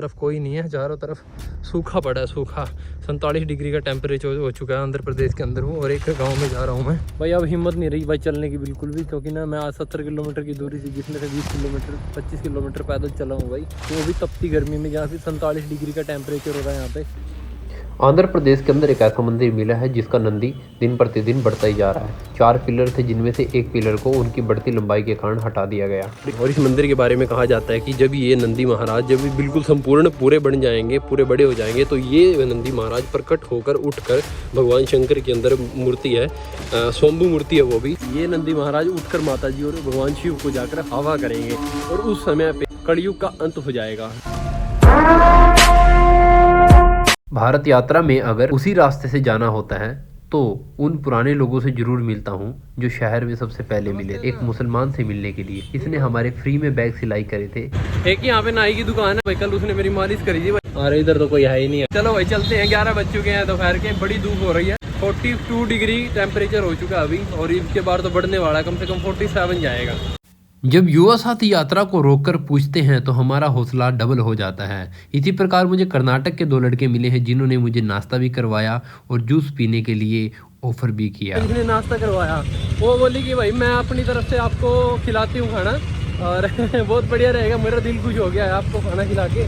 तरफ कोई नहीं है, चारों तरफ सूखा पड़ा है, सूखा। 47 डिग्री का टेम्परेचर हो चुका है। आंध्र प्रदेश के अंदर हूँ और एक गांव में जा रहा हूँ मैं भाई। अब हिम्मत नहीं रही भाई चलने की बिल्कुल भी, क्योंकि ना मैं आज 70 किलोमीटर की दूरी थी, जिसमें से 20 किलोमीटर 25 किलोमीटर पैदल चला हूँ भाई। तो वो भी तपती गर्मी में, जहाँ पे 47 डिग्री का टेम्परेचर हो रहा है यहाँ पे। आंध्र प्रदेश के अंदर एक ऐसा मंदिर मिला है जिसका नंदी दिन प्रतिदिन बढ़ता ही जा रहा है। 4 पिलर थे, जिनमें से एक पिलर को उनकी बढ़ती लंबाई के कारण हटा दिया गया। और इस मंदिर के बारे में कहा जाता है कि जब ये नंदी महाराज जब बिल्कुल संपूर्ण पूरे बन जाएंगे, पूरे बड़े हो जाएंगे, तो ये नंदी महाराज प्रकट होकर उठकर भगवान शंकर के अंदर मूर्ति है, स्वयंभू मूर्ति है वो भी। ये नंदी महाराज उठकर माता जी और भगवान शिव को जाकर हवा करेंगे और उस समय पे कलयुग का अंत हो जाएगा। भारत यात्रा में अगर उसी रास्ते से जाना होता है तो उन पुराने लोगों से जरूर मिलता हूँ जो शहर में सबसे पहले मिले। एक मुसलमान से मिलने के लिए इसने हमारे फ्री में बैग सिलाई करे थे। एक यहाँ पे नाई की दुकान है भाई, कल उसने मेरी मालिश करी थी भाई। अरे इधर तो कोई है ही नहीं है। चलो भाई चलते हैं, 11 बज चुके हैं दोपहर के, बड़ी धूप हो रही है। 42 डिग्री टेम्परेचर हो चुका है अभी, और इसके बाद तो बढ़ने वाला है, कम से कम 47 जाएगा। जब युवा साथी यात्रा को रोककर पूछते हैं तो हमारा हौसला डबल हो जाता है। इसी प्रकार मुझे कर्नाटक के 2 लड़के मिले हैं जिन्होंने मुझे नाश्ता भी करवाया और जूस पीने के लिए ऑफर भी किया। इसने नाश्ता करवाया, वो बोली कि भाई मैं अपनी तरफ से आपको खिलाती हूँ खाना, और बहुत बढ़िया रहेगा, मेरा दिल खुश हो गया है आपको खाना खिला के,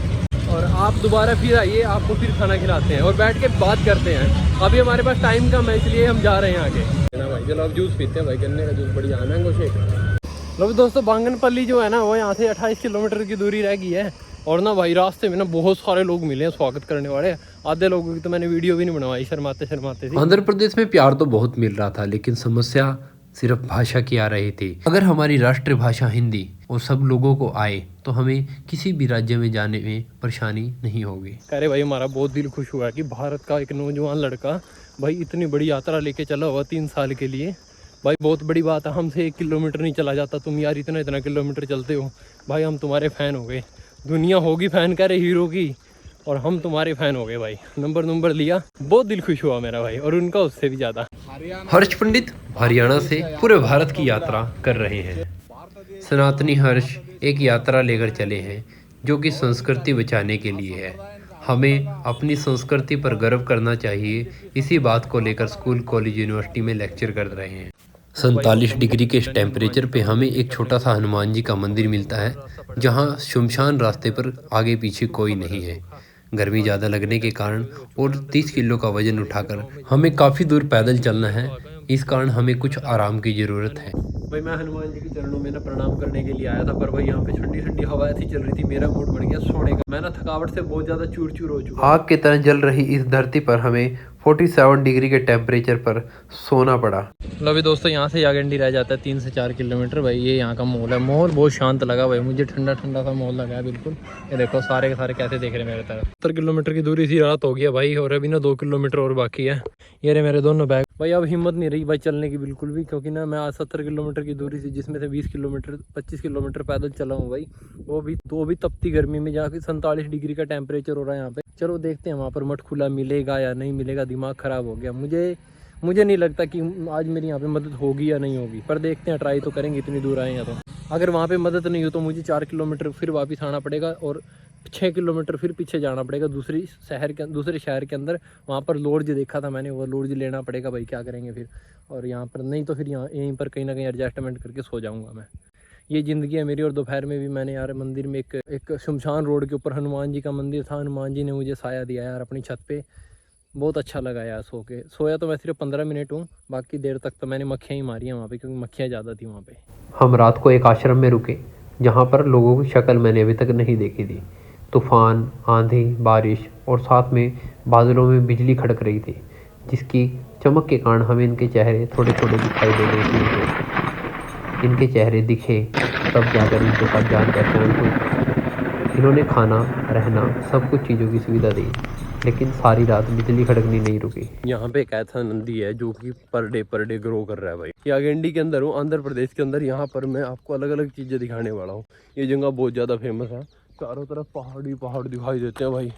और आप दोबारा फिर आइए, आपको फिर खाना खिलाते हैं और बैठ के बात करते हैं। अभी हमारे पास टाइम कम है, इसलिए हम जा रहे हैं आगे ना भाई। चलो अब जूस पीते हैं भाई, गन्ने का जूस बढ़िया, मैंगो शेक। लो दोस्तों, बांगनपल्ली जो है ना, वो यहाँ से 28 किलोमीटर की दूरी रह गई है। और ना भाई रास्ते में ना बहुत सारे लोग मिले हैं स्वागत करने वाले। आधे लोगों की तो मैंने वीडियो भी नहीं बनवाई, शर्माते शर्माते थी। आंध्र प्रदेश में प्यार तो बहुत मिल रहा था, लेकिन समस्या सिर्फ भाषा की आ रही थी। अगर हमारी राष्ट्रीय भाषा हिंदी और सब लोगों को आए तो हमें किसी भी राज्य में जाने में परेशानी नहीं होगी। अरे भाई हमारा बहुत दिल खुश हुआ कि भारत का एक नौजवान लड़का भाई इतनी बड़ी यात्रा लेके चला हुआ 3 साल के लिए। भाई बहुत बड़ी बात है, हमसे 1 किलोमीटर नहीं चला जाता, तुम यार इतना किलोमीटर चलते हो भाई, हम तुम्हारे फ़ैन हो गए। दुनिया होगी फ़ैन करे हीरो की, और हम तुम्हारे फ़ैन हो गए भाई। नंबर लिया, बहुत दिल खुश हुआ मेरा भाई, और उनका उससे भी ज़्यादा। हर्ष पंडित हरियाणा से पूरे भारत की यात्रा कर रहे हैं। सनातनी हर्ष एक यात्रा लेकर चले हैं जो कि संस्कृति बचाने के लिए है। हमें अपनी संस्कृति पर गर्व करना चाहिए। इसी बात को लेकर स्कूल, कॉलेज, यूनिवर्सिटी में लेक्चर कर रहे हैं। 47 डिग्री के इस टेम्परेचर पे हमें एक छोटा सा हनुमान जी का मंदिर मिलता है, जहां शुमशान रास्ते पर आगे पीछे कोई नहीं है। गर्मी ज़्यादा लगने के कारण और 30 किलो का वजन उठाकर हमें काफ़ी दूर पैदल चलना है, इस कारण हमें कुछ आराम की ज़रूरत है। भाई मैं हनुमान जी के चरणों में ना प्रणाम करने के लिए आया था, पर भाई यहाँ पे ठंडी ठंडी हवा ऐसी चल रही थी, मेरा मूड बन गया सोने का। मैं ना थकावट से बहुत ज़्यादा चूर हो चुका। आग की तरह जल रही इस धरती पर हमें 47 डिग्री के टेम्परेचर पर सोना पड़ा। लो अभी दोस्तों, यहाँ से यागंडी रह जाता है 3 से 4 किलोमीटर भाई। ये यहाँ का माहौल है, माहौल बहुत शांत लगा भाई मुझे, ठंडा ठंडा सा माहौल लगा है बिल्कुल। ये देखो सारे के सारे कैसे देख रहे हैं मेरे तरफ। 70 किलोमीटर की दूरी थी, रात हो गया भाई, और अभी ना 2 किलोमीटर और बाकी है। ये रहे मेरे दोनों बैग भाई। अब हिम्मत नहीं रही भाई चलने की बिल्कुल भी, क्योंकि ना मैं आज 70 किलोमीटर की दूरी थी, जिसमें से 20 किलोमीटर 25 किलोमीटर पैदल चला हूँ भाई। वो भी तपती गर्मी में, जहाँ 47 डिग्री का टेम्परेचर हो रहा है यहाँ पे। चलो देखते हैं वहाँ पर मठ खुला मिलेगा या नहीं मिलेगा। दिमाग ख़राब हो गया, मुझे नहीं लगता कि आज मेरी यहाँ पे मदद होगी या नहीं होगी, पर देखते हैं, ट्राई तो करेंगे, इतनी दूर आए हैं तो। अगर वहाँ पे मदद नहीं हो तो मुझे 4 किलोमीटर फिर वापस आना पड़ेगा, और 6 किलोमीटर फिर पीछे जाना पड़ेगा दूसरे शहर के अंदर। वहाँ पर लॉज देखा था मैंने, वो लॉज लेना पड़ेगा भाई, क्या करेंगे फिर। और यहाँ पर नहीं तो फिर यहीं पर कहीं ना कहीं एडजस्टमेंट करके सो जाऊँगा मैं। ये ज़िंदगी है मेरी। और दोपहर में भी मैंने यार मंदिर में एक शमशान रोड के ऊपर हनुमान जी का मंदिर था, हनुमान जी ने मुझे साया दिया यार अपनी छत पे, बहुत अच्छा लगा यार। सोया तो मैं सिर्फ 15 मिनट हूँ, बाकी देर तक तो मैंने मक्खियाँ ही मारी हैं वहाँ पे, क्योंकि मक्खियाँ ज़्यादा थी वहाँ पे। हम रात को एक आश्रम में रुके जहाँ पर लोगों की शक्ल मैंने अभी तक नहीं देखी थी। तूफान, आंधी, बारिश और साथ में बादलों में बिजली खड़क रही थी, जिसकी चमक के कारण हमें इनके चेहरे थोड़े थोड़े दिखाई दे रहे थे। इनके चेहरे दिखे तब जाकर इनके साथ जान पहचान हुई। इन्होंने खाना, रहना, सब कुछ चीज़ों की सुविधा दी, लेकिन सारी रात बिजली खड़कनी नहीं रुकी। यहाँ पे एक ऐसा नंदी है जो कि पर डे ग्रो कर रहा है भाई। यागंडी के अंदर हूँ, आंध्र प्रदेश के अंदर। यहाँ पर मैं आपको अलग अलग चीज़ें दिखाने वाला हूँ। ये जगह बहुत ज़्यादा फेमस है, चारों तरफ पहाड़ दिखाई देते हैं भाई।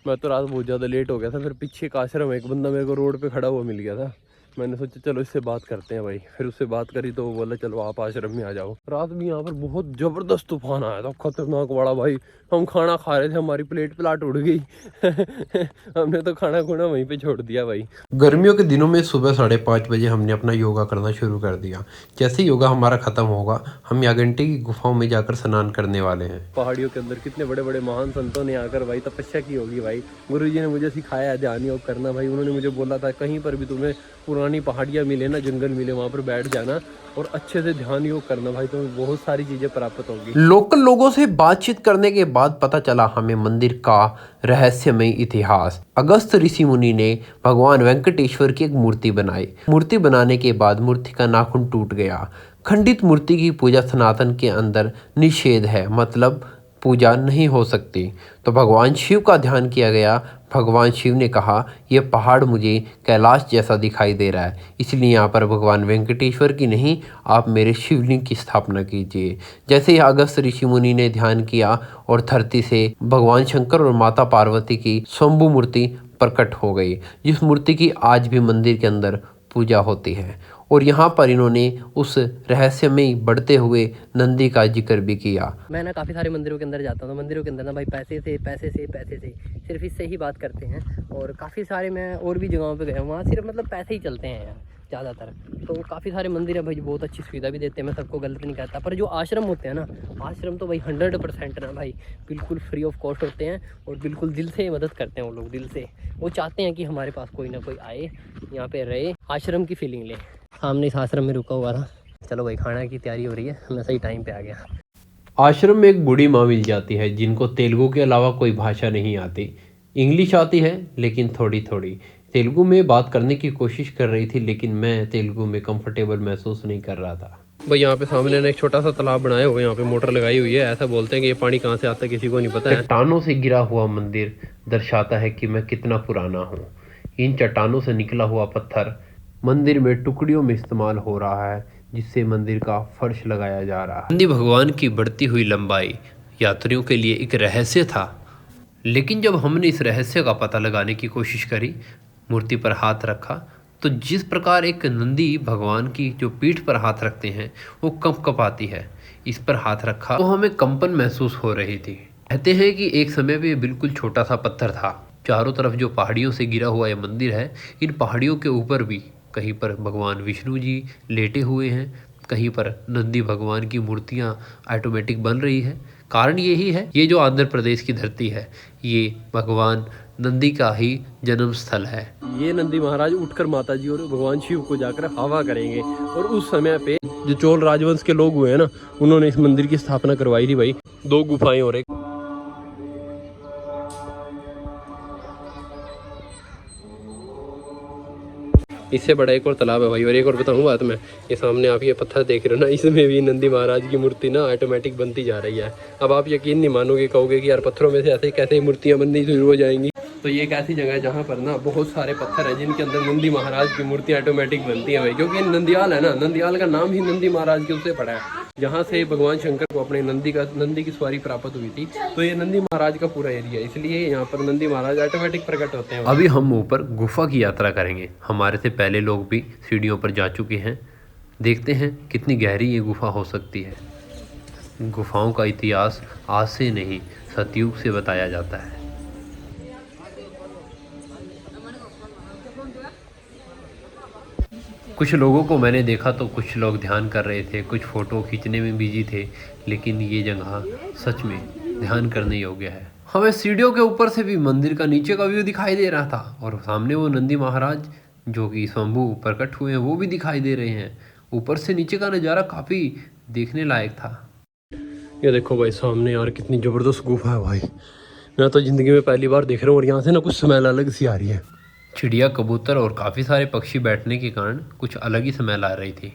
मैं तो रात बहुत ज़्यादा लेट हो गया था, फिर पीछे एक आश्रम है, एक बंदा मेरे को रोड पे खड़ा हुआ मिल गया था, मैंने सोचा चलो इससे बात करते हैं भाई। फिर उससे बात करी तो वो बोला चलो आप आश्रम में आ जाओ। रात में यहाँ पर बहुत जबरदस्त तूफान आया था, खतरनाक बड़ा भाई। हम खाना खा रहे थे, हमारी प्लाट उड़ गई। हमने तो खाना खुना वहीं पे छोड़ दिया भाई। गर्मियों के दिनों में सुबह 5:30 बजे हमने अपना योगा करना शुरू कर दिया। जैसे ही योगा हमारा खत्म होगा, हम यागंटी की गुफाओं में जाकर स्नान करने वाले हैं। पहाड़ियों के अंदर कितने बड़े बड़े महान संतों ने आकर भाई तपस्या की होगी भाई। गुरुजी ने मुझे सिखाया है ध्यान योग करना भाई। उन्होंने मुझे बोला था कहीं पर भी तुम्हें पुरानी पहाड़ियाँ मिले ना, जंगल मिले, वहाँ पर बैठ जाना और अच्छे से ध्यान योग करना भाई, तुम्हें बहुत सारी चीज़ें प्राप्त होगी। लोकल लोगों से बातचीत करने के बाद पता चला हमें मंदिर का रहस्यमय इतिहास। अगस्त ऋषि मुनि ने भगवान वेंकटेश्वर की एक मूर्ति बनाई। मूर्ति बनाने के बाद मूर्ति का नाखून टूट गया। खंडित मूर्ति की पूजा सनातन के अंदर निषेध है, मतलब पूजा नहीं हो सकती। तो भगवान शिव का ध्यान किया गया। भगवान शिव ने कहा यह पहाड़ मुझे कैलाश जैसा दिखाई दे रहा है, इसलिए यहाँ पर भगवान वेंकटेश्वर की नहीं, आप मेरे शिवलिंग की स्थापना कीजिए। जैसे ही अगस्त ऋषि मुनि ने ध्यान किया और धरती से भगवान शंकर और माता पार्वती की स्वयंभू मूर्ति प्रकट हो गई, जिस मूर्ति की आज भी मंदिर के अंदर पूजा होती है। और यहाँ पर इन्होंने उस रहस्यमय बढ़ते हुए नंदी का जिक्र भी किया। मैं ना काफ़ी सारे मंदिरों के अंदर जाता हूँ, मंदिरों के अंदर ना भाई पैसे से सिर्फ इससे ही बात करते हैं। और काफ़ी सारे मैं और भी जगहों पे गया हूँ, वहाँ सिर्फ मतलब पैसे ही चलते हैं यार ज़्यादातर। तो काफ़ी सारे मंदिर है भाई, बहुत अच्छी सुविधा भी देते हैं, मैं सबको गलत नहीं कहता। पर जो आश्रम होते हैं ना, आश्रम तो भाई 100% ना भाई बिल्कुल फ्री ऑफ कॉस्ट होते हैं और बिल्कुल दिल से मदद करते हैं वो लोग, दिल से। वो चाहते हैं कि हमारे पास कोई ना कोई आए, यहाँ पे रहे, आश्रम की फीलिंग ले। सामने इस आश्रम में रुका हुआ था। चलो भाई खाना की तैयारी हो रही है, मैं सही टाइम पे आ गया। आश्रम में एक बूढ़ी माँ मिल जाती है जिनको तेलुगु के अलावा कोई भाषा नहीं आती। इंग्लिश आती है लेकिन थोड़ी थोड़ी। तेलुगु में बात करने की कोशिश कर रही थी, लेकिन मैं तेलुगु में कंफर्टेबल महसूस नहीं कर रहा था। भाई यहाँ पे सामने ने एक छोटा सा तालाब बनाया हुआ है, यहाँ पे मोटर लगाई हुई है। ऐसा बोलते हैं कि ये पानी कहाँ से आता है किसी को नहीं पता है। चट्टानों से गिरा हुआ मंदिर दर्शाता है कि मैं कितना पुराना हूँ। इन चट्टानों से निकला हुआ पत्थर मंदिर में टुकड़ियों में इस्तेमाल हो रहा है, जिससे मंदिर का फर्श लगाया जा रहा है। नंदी भगवान की बढ़ती हुई लंबाई यात्रियों के लिए एक रहस्य था, लेकिन जब हमने इस रहस्य का पता लगाने की कोशिश करी, मूर्ति पर हाथ रखा, तो जिस प्रकार एक नंदी भगवान की जो पीठ पर हाथ रखते हैं वो कँपकँपाती है, इस पर हाथ रखा तो हमें कंपन महसूस हो रही थी। कहते हैं कि एक समय पे बिल्कुल छोटा सा पत्थर था। चारों तरफ जो पहाड़ियों से गिरा हुआ ये मंदिर है, इन पहाड़ियों के ऊपर भी कहीं पर भगवान विष्णु जी लेटे हुए हैं, कहीं पर नंदी भगवान की मूर्तियां ऑटोमेटिक बन रही है। कारण यही है, ये जो आंध्र प्रदेश की धरती है, ये भगवान नंदी का ही जन्म स्थल है। ये नंदी महाराज उठकर माता जी और भगवान शिव को जाकर हवा करेंगे। और उस समय पे जो चोल राजवंश के लोग हुए हैं ना, उन्होंने इस मंदिर की स्थापना करवाई थी भाई। 2 गुफाएं और एक इससे बड़ा एक और तालाब है भाई। और एक और बताऊँ बात, मैं ये सामने आप ये पत्थर देख रहे हो ना, इसमें भी नंदी महाराज की मूर्ति ना ऑटोमेटिक बनती जा रही है। अब आप यकीन नहीं मानोगे, कहोगे कि यार पत्थरों में से ऐसे कैसे मूर्तियाँ बननी शुरू हो जाएंगी। तो ये एक ऐसी जगह है जहाँ पर ना बहुत सारे पत्थर हैं जिनके अंदर नंदी महाराज की मूर्ति ऑटोमेटिक बनती है भाई। क्योंकि नंदियाल है ना, नंदियाल का नाम ही नंदी महाराज के उससे पड़ा है, जहाँ से भगवान शंकर को अपने नंदी की सवारी प्राप्त हुई थी। तो ये नंदी महाराज का पूरा एरिया, इसलिए यहाँ पर नंदी महाराज ऑटोमेटिक प्रकट होते हैं। अभी हम ऊपर गुफा की यात्रा करेंगे। हमारे से पहले लोग भी सीढ़ियों पर जा चुके हैं। देखते हैं कितनी गहरी ये गुफा हो सकती है। गुफाओं का इतिहास आज से नहीं, सतयुग से बताया जाता है। कुछ लोगों को मैंने देखा तो कुछ लोग ध्यान कर रहे थे, कुछ फ़ोटो खींचने में बिजी थे, लेकिन ये जगह सच में ध्यान करने योग्य है। हमें सीढ़ियों के ऊपर से भी मंदिर का नीचे का व्यू दिखाई दे रहा था, और सामने वो नंदी महाराज जो कि स्वयंभू प्रकट हुए हैं वो भी दिखाई दे रहे हैं। ऊपर से नीचे का नज़ारा काफ़ी देखने लायक था। ये देखो भाई सामने यार कितनी ज़बरदस्त गुफा है भाई। मैं तो ज़िंदगी में पहली बार देख रहा हूँ और यहाँ से ना कुछ स्मेल अलग सी आ रही है। चिड़िया, कबूतर और काफ़ी सारे पक्षी बैठने के कारण कुछ अलग ही स्मेल आ रही थी।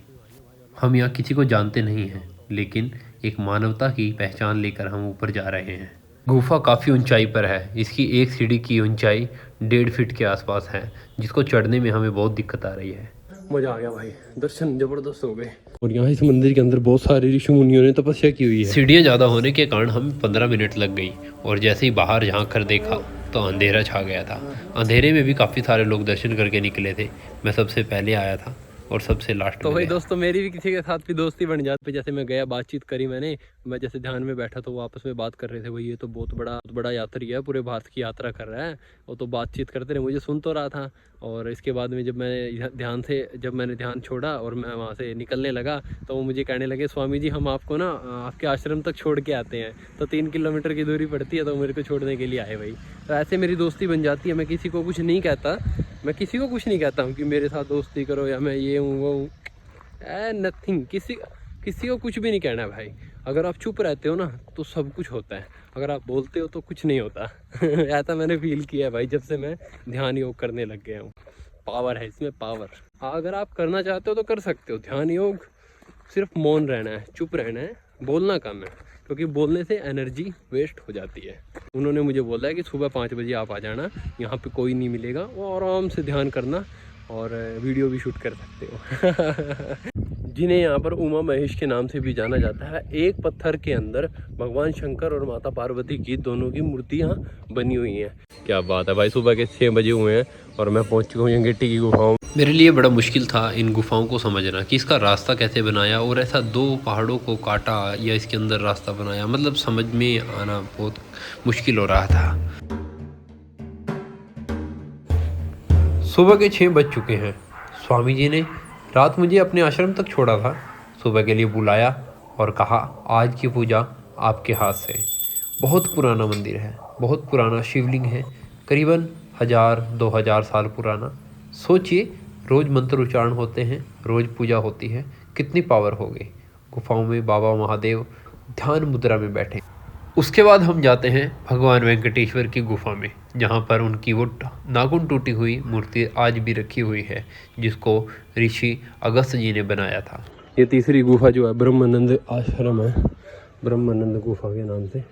हम यहाँ किसी को जानते नहीं हैं, लेकिन एक मानवता की पहचान लेकर हम ऊपर जा रहे हैं। गुफा काफ़ी ऊंचाई पर है। इसकी एक सीढ़ी की ऊंचाई 1.5 फीट के आसपास है, जिसको चढ़ने में हमें बहुत दिक्कत आ रही है। मज़ा आ गया भाई, दर्शन ज़बरदस्त हो गए। और यहाँ इस मंदिर के अंदर बहुत सारे ऋषि मुनियों ने तपस्या की हुई है। सीढ़ियाँ ज़्यादा होने के कारण हमें 15 मिनट लग गई, और जैसे ही बाहर झाँक कर देखा तो अंधेरा छा गया था। अंधेरे में भी काफ़ी सारे लोग दर्शन करके निकले थे। मैं सबसे पहले आया था और सबसे लास्ट तो में भाई गया। दोस्तों मेरी भी किसी के साथ भी दोस्ती बन जाती। जैसे मैं गया, बातचीत करी मैंने, मैं जैसे ध्यान में बैठा तो वो आपस में बात कर रहे थे, भाई ये तो बहुत बड़ा यात्री है, पूरे भारत की यात्रा कर रहा है। वो तो बातचीत करते रहे, मुझे सुन तो रहा था। और इसके बाद में जब मैंने ध्यान छोड़ा और मैं वहाँ से निकलने लगा तो वो मुझे कहने लगे, स्वामी जी हम आपको ना आपके आश्रम तक छोड़ के आते हैं। तो 3 किलोमीटर की दूरी पड़ती है, तो मेरे को छोड़ने के लिए आए भाई। तो ऐसे मेरी दोस्ती बन जाती है। मैं किसी को कुछ नहीं कहता, हूँ कि मेरे साथ दोस्ती करो या मैं ये हूँ वो हूँ, नथिंग। किसी को कुछ भी नहीं कहना है भाई। अगर आप चुप रहते हो ना तो सब कुछ होता है, अगर आप बोलते हो तो कुछ नहीं होता। ऐसा मैंने फील किया है भाई जब से मैं ध्यान योग करने लग गया हूँ। पावर है इसमें, पावर। अगर आप करना चाहते हो तो कर सकते हो ध्यान योग। सिर्फ मौन रहना है, चुप रहना है, बोलना कम है, क्योंकि बोलने से एनर्जी वेस्ट हो जाती है। उन्होंने मुझे बोला है कि सुबह 5 बजे आप आ जाना, यहाँ पे कोई नहीं मिलेगा, वो आराम से ध्यान करना और वीडियो भी शूट कर सकते हो। जिन्हें यहाँ पर उमा महेश के नाम से भी जाना जाता है। एक पत्थर के अंदर भगवान शंकर और माता पार्वती की दोनों की मूर्तियाँ बनी हुई हैं। क्या बात है भाई, सुबह के 6 बजे हुए हैं और मैं पहुँच चुका हूँ यंगेटी की गुफाओं। मेरे लिए बड़ा मुश्किल था इन गुफाओं को समझना कि इसका रास्ता कैसे बनाया और ऐसा 2 पहाड़ों को काटा या इसके अंदर रास्ता बनाया, मतलब समझ में आना बहुत मुश्किल हो रहा था। सुबह के 6 बज चुके हैं। स्वामी जी ने रात मुझे अपने आश्रम तक छोड़ा था, सुबह के लिए बुलाया और कहा आज की पूजा आपके हाथ से। बहुत पुराना मंदिर है, बहुत पुराना शिवलिंग है, करीबन 1000-2000 साल पुराना। सोचिए रोज़ मंत्र उच्चारण होते हैं, रोज़ पूजा होती है, कितनी पावर हो गई। गुफाओं में बाबा महादेव ध्यान मुद्रा में बैठे। उसके बाद हम जाते हैं भगवान वेंकटेश्वर की गुफा में, जहाँ पर उनकी वो नाखून टूटी हुई मूर्ति आज भी रखी हुई है, जिसको ऋषि अगस्त जी ने बनाया था। ये तीसरी गुफा जो है ब्रह्मानंद आश्रम है, ब्रह्मानंद गुफा के नाम से।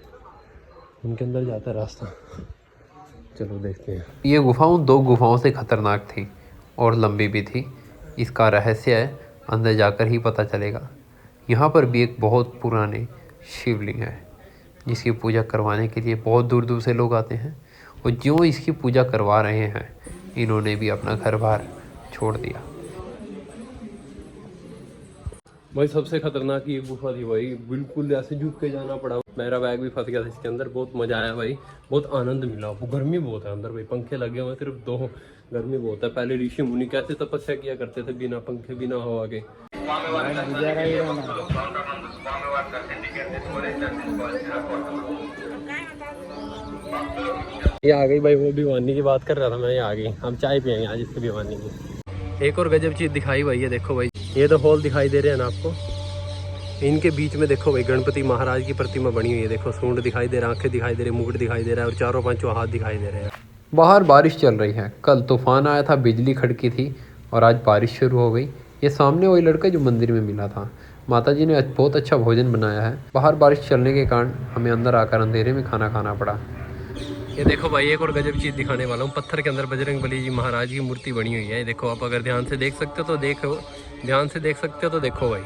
उनके अंदर जाता है रास्ता, चलो देखते हैं। ये गुफा उन 2 गुफाओं से खतरनाक थी और लंबी भी थी। इसका रहस्य है अंदर जाकर ही पता चलेगा। यहाँ पर भी एक बहुत पुराने शिवलिंग है, जिसकी पूजा करवाने के लिए बहुत दूर दूर से लोग आते हैं। और जो इसकी पूजा करवा रहे हैं, इन्होंने भी अपना घर बार छोड़ दिया। भाई सबसे खतरनाक ये गुफा थी भाई, बिल्कुल ऐसे झुक के जाना पड़ा। मेरा बैग भी फंस गया था इसके अंदर। बहुत मजा आया भाई, बहुत आनंद मिला। वो गर्मी बहुत है अंदर भाई, पंखे लगे हुए हैं सिर्फ 2, गर्मी बहुत है। पहले ऋषि मुनि कैसे तपस्या किया करते थे बिना पंखे बिना हवा के। ये आ गई भाई, वो भिवानी की बात कर रहा था मैं, ये आ गई। हम चाय पियेंगे आज इससे भिवानी की। एक और गजब चीज़ दिखाई भाई, ये देखो भाई, ये तो हॉल दिखाई दे रहे हैं ना आपको। इनके बीच में देखो भाई गणपति महाराज की प्रतिमा बनी हुई है। देखो सूंड दिखाई दे रहा है, आंखें दिखाई दे रही, मुकुट दिखाई दे रहा है और 4-5 हाथ दिखाई दे रहे हैं। बाहर बारिश चल रही है। कल तूफान आया था, बिजली खड़की थी और आज बारिश शुरू हो गई। ये सामने वही लड़का जो मंदिर में मिला था। माता जी ने बहुत अच्छा भोजन बनाया है। बाहर बारिश चलने के कारण हमें अंदर आकर अंधेरे में खाना खाना पड़ा। ये देखो भाई, एक और गजब चीज़ दिखाने वाला हूँ। पत्थर के अंदर बजरंगबली जी महाराज की मूर्ति बनी हुई है। ये देखो, आप अगर ध्यान से देख सकते हो तो देखो, ध्यान से देख सकते हो तो देखो भाई,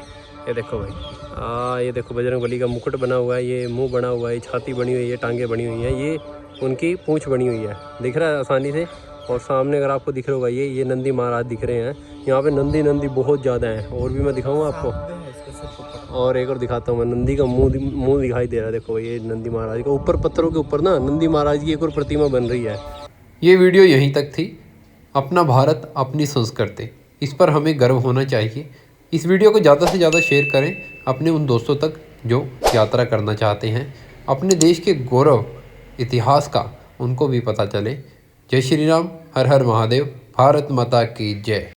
ये देखो भाई, ये देखो बजरंगबली का मुकुट बना हुआ है, ये मुंह बना हुआ है, छाती बनी हुई है, टांगे बनी हुई हैं, ये उनकी पूंछ बनी हुई है, दिख रहा है आसानी से। और सामने अगर आपको दिख रहा होगा ये नंदी महाराज दिख रहे हैं। यहाँ पे नंदी बहुत ज़्यादा हैं, और भी मैं दिखाऊंगा आपको। और एक और दिखाता हूँ मैं, नंदी का मुंह दिखाई दे रहा है। देखो ये नंदी महाराज का ऊपर, पत्थरों के ऊपर ना नंदी महाराज की एक और प्रतिमा बन रही है। ये वीडियो यहीं तक थी। अपना भारत, अपनी संस्कृति, इस पर हमें गर्व होना चाहिए। इस वीडियो को ज़्यादा से ज़्यादा शेयर करें अपने उन दोस्तों तक जो यात्रा करना चाहते हैं। अपने देश के गौरव इतिहास का उनको भी पता चले। जय श्री राम, हर हर महादेव, भारत माता की जय।